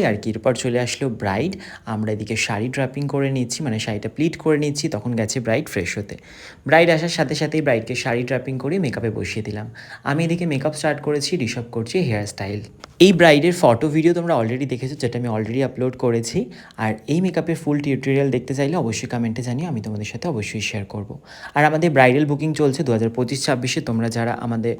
আর কি এরপর চলে আসলো ব্রাইড। আমরা এদিকে শাড়ি ড্রাপিং করে নিচ্ছি, মানে শাড়িটা প্লিট করে নিচ্ছি, তখন গেছে ব্রাইড ফ্রেশ হতে। ব্রাইড আসার সাথে সাথেই ব্রাইডকে শাড়ি ড্রাপিং করে মেকআপে বসিয়ে দিলাম। আমি এদিকে মেকআপ স্টার্ট করেছি, ঋষভ করছি হেয়ার স্টাইল। এই ব্রাইডের ফটো ভিডিও তোমরা অলরেডি দেখেছো, যেটা আমি অলরেডি আপলোড করেছি। আর এই মেকআপের ফুল টিউটোরিয়াল দেখতে চাইলে অবশ্যই কমেন্টে জানিও, আমি তোমাদের সাথে অবশ্যই শেয়ার করব। আর আমাদের ব্রাইডাল বুকিং চলছে 2025-26-এ। তোমরা যারা আমাদের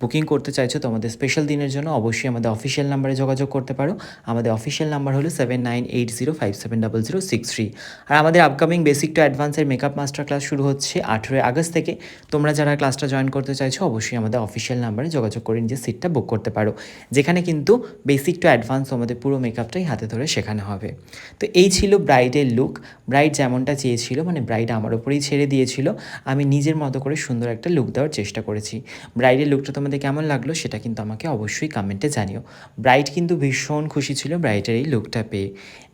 বুকিং করতে চাইছো তোমাদের স্পেশাল দিনের জন্য, অবশ্যই আমাদের অফিসিয়াল নাম্বারে যোগাযোগ করতে পারো। আমাদের অফিসিয়াল নাম্বার হলো 7980570063। আর আমাদের আপকামিং বেসিক টু অ্যাডভান্সের মেকআপ মাস্টার ক্লাস শুরু হচ্ছে 18 আগস্ট থেকে। তোমরা যারা ক্লাসটা জয়েন করতে চাইছো অবশ্যই আমাদের অফিসিয়াল নাম্বারে যোগাযোগ করে নিজের সিটটা বুক করতে পারো, যেখানে কিন্তু বেসিক টু অ্যাডভান্স আমাদের পুরো মেকআপটাই হাতে ধরে শেখানো হবে। তো এই ছিল ব্রাইডের লুক। ব্রাইড যেমনটা চেয়েছিল, মানে ব্রাইড আমার ওপরেই ছেড়ে দিয়েছিল, আমি নিজের মতো করে সুন্দর একটা লুক দেওয়ার চেষ্টা করেছি। ব্রাইডের লুকটা তোমাদের কেমন লাগলো সেটা কিন্তু আমাকে অবশ্যই কমেন্টে জানিও। ব্রাইড কিন্তু ভীষণ খুশি ছিল ব্রাইডের এই লুকটা পেয়ে।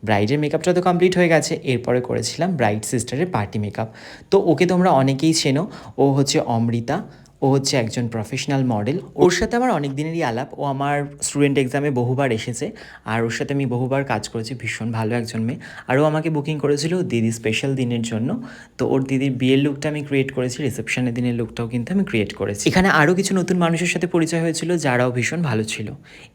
ব্রাইডের মেকআপটা তো কমপ্লিট হয়ে গেছে, এরপরে করেছিলাম ব্রাইড সিস্টারের পার্টি মেকআপ। তো ওকে তোমরা অনেকেই চেনো, ও হচ্ছে অমৃতা। ও হচ্ছে একজন প্রফেশনাল মডেল। ওর সাথে আমার অনেক দিনেরই আলাপ, ও আমার স্টুডেন্ট এক্সামে বহুবার এসেছে, আর ওর সাথে আমি বহুবার কাজ করেছি। ভীষণ ভালো একজন মেয়ে। আর ও আমাকে বুকিং করেছিল দিদির স্পেশাল দিনের জন্য। তো ওর দিদির বিয়ের লুকটা আমি ক্রিয়েট করেছি, রিসেপশনের দিনের লুকটাও কিন্তু আমি ক্রিয়েট করেছি। এখানে আরও কিছু নতুন মানুষের সাথে পরিচয় হয়েছিল, যারাও ভীষণ ভালো ছিল।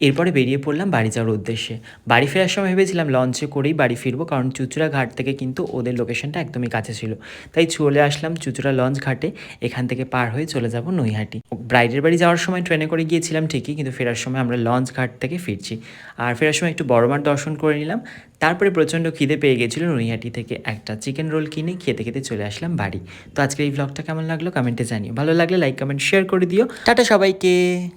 এরপরে বেরিয়ে পড়লাম বাড়ি যাওয়ার উদ্দেশ্যে। বাড়ি ফেরার সময় ভেবেছিলাম লঞ্চে করেই বাড়ি ফিরবো, কারণ চুঁচুড়া ঘাট থেকে কিন্তু ওদের লোকেশনটা একদমই কাছে ছিল। তাই চলে আসলাম চুঁচুড়া লঞ্চ ঘাটে। এখান থেকে পার হয়ে চলে যাব নৈহাটি। ব্রাইডের বাড়ি যাওয়ার সময় ট্রেনে করে গিয়েছিলাম ঠিকই, কিন্তু ফেরার সময় আমরা লঞ্চ ঘাট থেকে ফিরছি। আর ফেরার সময় একটু বড় মাঠ দর্শন করে নিলাম। তারপরে প্রচণ্ড খিদে পেয়ে গেছিলো, নৈহাটি থেকে একটা চিকেন রোল কিনে খেতে খেতে চলে আসলাম বাড়ি। তো আজকের এই ভ্লগটা কেমন লাগলো কমেন্টে জানিও। ভালো লাগলে লাইক কমেন্ট শেয়ার করে দিও। টাটা সবাইকে।